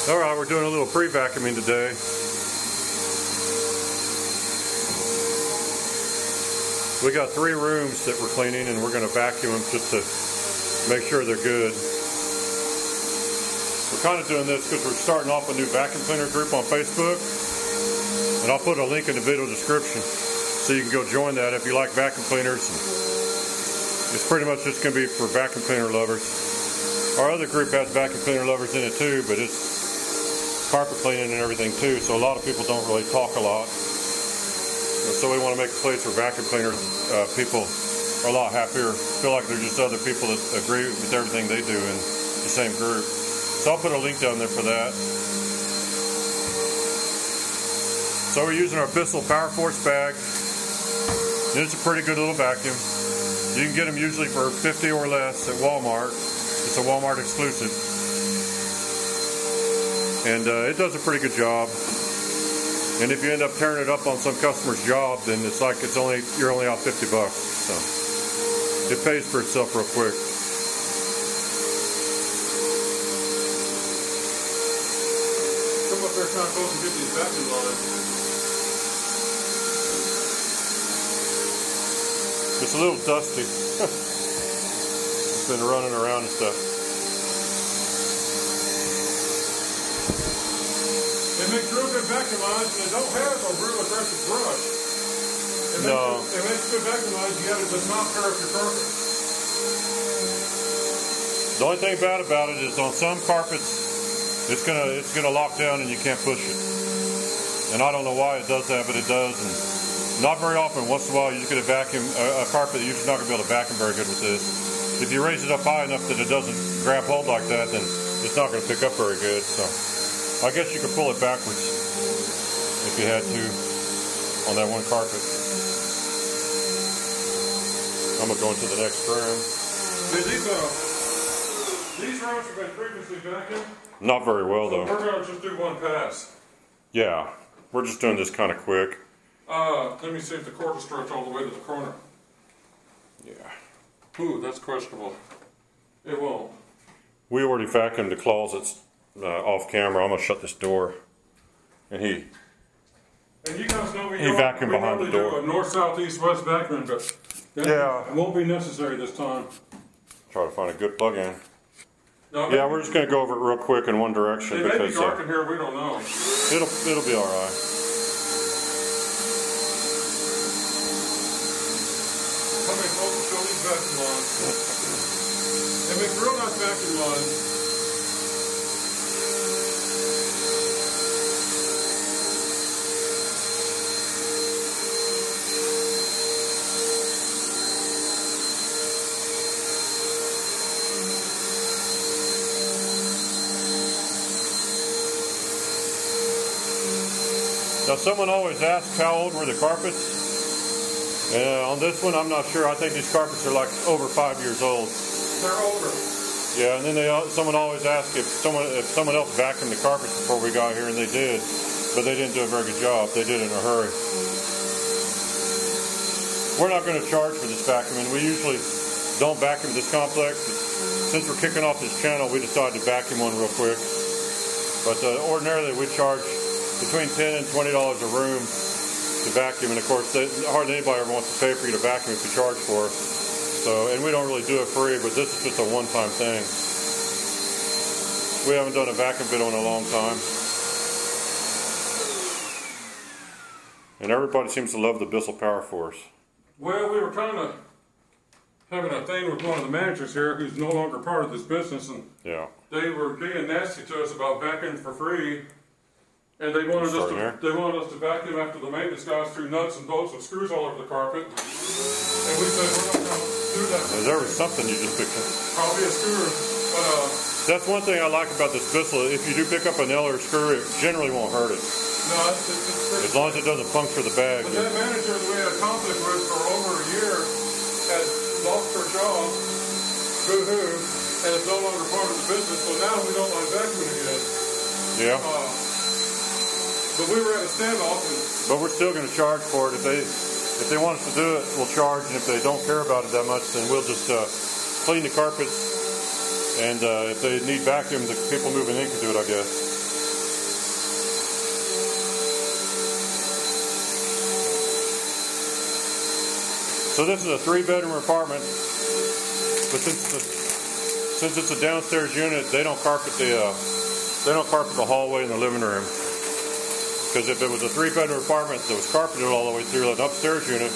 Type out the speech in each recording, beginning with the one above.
Alright, we're doing a little pre-vacuuming today. We got 3 rooms that we're cleaning and we're going to vacuum them just to make sure they're good. We're kind of doing this because we're starting off a new vacuum cleaner group on Facebook. And I'll put a link in the video description so you can go join that if you like vacuum cleaners. It's pretty much just going to be for vacuum cleaner lovers. Our other group has vacuum cleaner lovers in it too, but it's carpet cleaning and everything too, so a lot of people don't really talk a lot. So we want to make a place where vacuum cleaners, people are a lot happier, feel like they're just other people that agree with everything they do in the same group. So I'll put a link down there for that. So we're using our Bissell Powerforce bag. And it's a pretty good little vacuum. You can get them usually for $50 or less at Walmart. It's a Walmart exclusive. And it does a pretty good job. And if you end up tearing it up on some customer's job, then it's like you're only out $50. So it pays for itself real quick. Come up there kind of close and get these vacuum lines. It's a little dusty. It's been running around and stuff. It makes real good vacuum lines, and they don't have a real aggressive brush. It makes good vacuum lines. You got to just not tear up your carpet. The only thing bad about it is on some carpets, it's gonna lock down and you can't push it. And I don't know why it does that, but it does. And not very often. Once in a while, you get a vacuum, a carpet that you're just not gonna be able to vacuum very good with this. If you raise it up high enough that it doesn't grab hold like that, then it's not gonna pick up very good. So I guess you could pull it backwards if you had to on that one carpet. I'm gonna go into the next room. These rooms have been previously vacuumed. Not very well though. So we're gonna just do one pass. Yeah, we're just doing this kind of quick. Let me see if the cord will stretch all the way to the corner. Yeah. Ooh, that's questionable. It won't. We already vacuumed the closets off camera. I'm gonna shut this door. And you guys know we vacuumed behind the door. Do a north, south, east, west vacuum, but it won't be necessary this time. Try to find a good plug-in. No, yeah, we're just gonna go over it real quick in one direction it because may be dark in here. We don't know. It'll be all right. Come in close and show these vacuum lines. They make real nice vacuum lines. Now, someone always asks how old were the carpets. On this one, I'm not sure. I think these carpets are like over 5 years old. They're older. Yeah, and then someone always asks if someone else vacuumed the carpets before we got here, and they did, but they didn't do a very good job. They did it in a hurry. We're not going to charge for this vacuuming. We usually don't vacuum this complex. Since we're kicking off this channel, we decided to vacuum one real quick. But ordinarily, we charge between $10 and $20 a room to vacuum, and of course hardly anybody ever wants to pay for you to vacuum if you charge for it. So, and we don't really do it free, but this is just a one-time thing. We haven't done a vacuum video in a long time. And everybody seems to love the Bissell Powerforce. Well, we were kind of having a thing with one of the managers here who's no longer part of this business, and they were being nasty to us about vacuuming for free. And they wanted us to vacuum after the maintenance guys threw nuts and bolts and screws all over the carpet. And we said we're not going to do that. There was something you just picked up. Probably a screw. But that's one thing I like about this Bissell. If you do pick up a nail or a screw, it generally won't hurt it. No, it's pretty. As long as it doesn't puncture the bag. But that manager that we had conflict with for over a year had lost her job. Boo-hoo. And it's no longer part of the business. So now we don't like vacuuming again. Yeah. But we were at a standoff. But we're still going to charge for it. If they want us to do it, we'll charge. And if they don't care about it that much, then we'll just clean the carpets. And if they need vacuum, the people moving in can do it, I guess. So this is a 3-bedroom apartment, but since it's a downstairs unit, they don't carpet the hallway and the living room. Because if it was a 3-bedroom apartment that was carpeted all the way through an upstairs unit,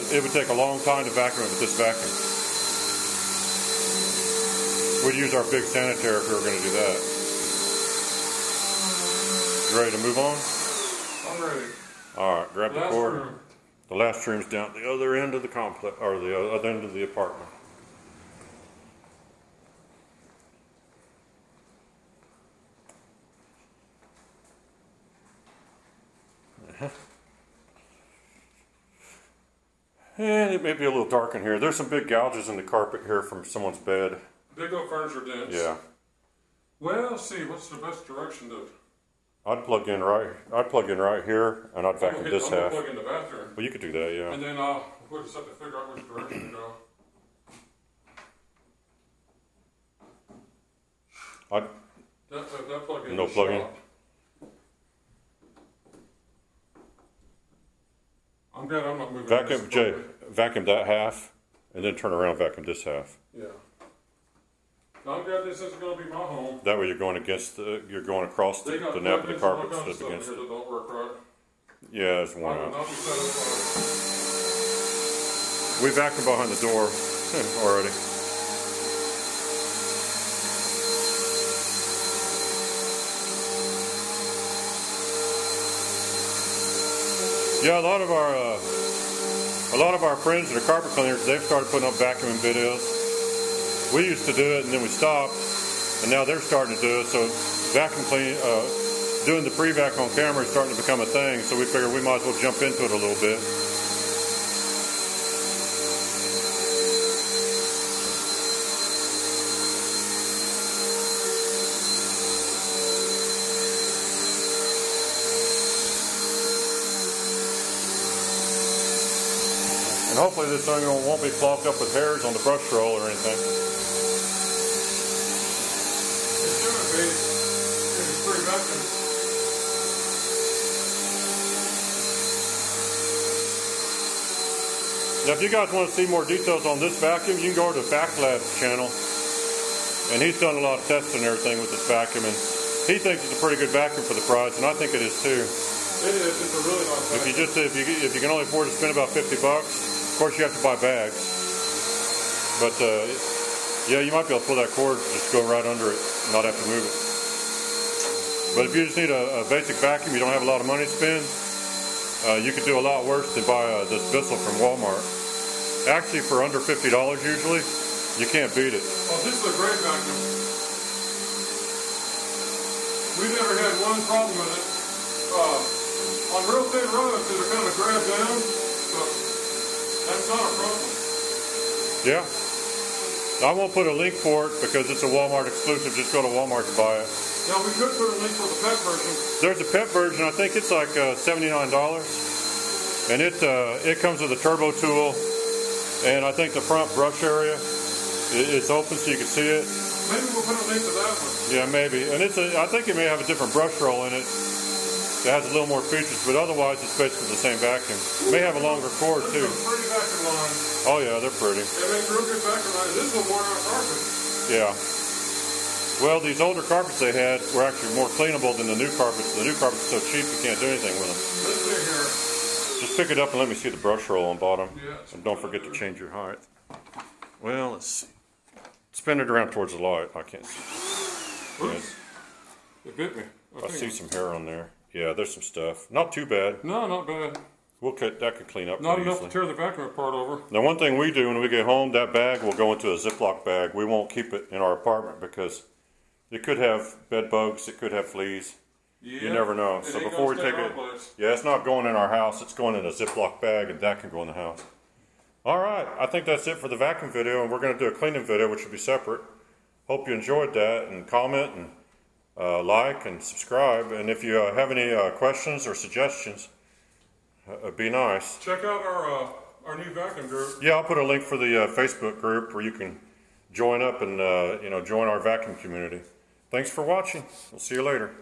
it would take a long time to vacuum it with this vacuum. We'd use our big sanitary if we were going to do that. You ready to move on? I'm ready. All right, grab the cord. The last room's down at the other end of the complex, or the other end of the apartment. And it may be a little dark in here. There's some big gouges in the carpet here from someone's bed. Big old furniture dents. Yeah. Well, let's see. What's the best direction to? I'd plug in right here, and I'd vacuum this half. Plug in the bathroom. Well, you could do that, yeah. And then we'll just have to figure out which direction to go. That plug in. No plug-in. I'm glad I'm not moving. Vacuum, Jay, vacuum that half, and then turn around, vacuum this half. Yeah. I'm glad this isn't going to be my home. That way you're going against you're going across the nap of the carpet instead of against it. That don't work right. Yeah, there's one out. We vacuumed behind the door already. Yeah, a lot of our friends that are carpet cleaners, they've started putting up vacuuming videos. We used to do it and then we stopped, and now they're starting to do it. So doing the pre-vac on camera is starting to become a thing. So we figured we might as well jump into it a little bit. And hopefully this thing won't be clogged up with hairs on the brush roll or anything. It shouldn't be. It's pretty vacuum. Now if you guys want to see more details on this vacuum, you can go to the Backlab's channel. And he's done a lot of testing and everything with this vacuum. And he thinks it's a pretty good vacuum for the price, and I think it is too. It is. It's a really nice vacuum. If you can only afford to spend about $50, of course you have to buy bags. But yeah, you might be able to pull that cord, just go right under it, and not have to move it. But if you just need a basic vacuum, you don't have a lot of money to spend, you could do a lot worse than buy this Bissell from Walmart. Actually, for under $50 usually, you can't beat it. Oh, this is a great vacuum. We've never had one problem with it. On real thin runs, it'll kind of grab down, but that's not a problem. Yeah. I won't put a link for it because it's a Walmart exclusive. Just go to Walmart to buy it. Now, we could put a link for the pet version. There's a pet version. I think it's like $79. And it comes with a turbo tool. And I think the front brush area is open so you can see it. Maybe we'll put a link to that one. Yeah, maybe. And I think it may have a different brush roll in it. It has a little more features, but otherwise it's basically the same vacuum. It may have a longer cord too. This is a pretty vacuum line. Oh yeah, they're pretty. They make real good vacuum lines. This is a worn out carpet. Yeah. Well, these older carpets they had were actually more cleanable than the new carpets. The new carpets are so cheap you can't do anything with them. Let's see here. Just pick it up and let me see the brush roll on bottom. Yeah, and don't forget to change your height. Well, let's see. Spin it around towards the light. I can't see. Oops. It bit me. I see some hair on there. Yeah, there's some stuff. Not too bad. No, not bad. That could clean up Not pretty enough easily. to tear the vacuum apart over. Now, one thing we do when we get home, that bag will go into a Ziploc bag. We won't keep it in our apartment because it could have bed bugs. It could have fleas. Yeah, you never know. So before we take it, yeah, it's not going in our house. It's going in a Ziploc bag, and that can go in the house. All right, I think that's it for the vacuum video, and we're going to do a cleaning video, which will be separate. Hope you enjoyed that, and comment and like and subscribe. And if you have any questions or suggestions, be nice. Check out our new vacuum group. Yeah, I'll put a link for the Facebook group where you can join up and join our vacuum community. Thanks for watching. We'll see you later.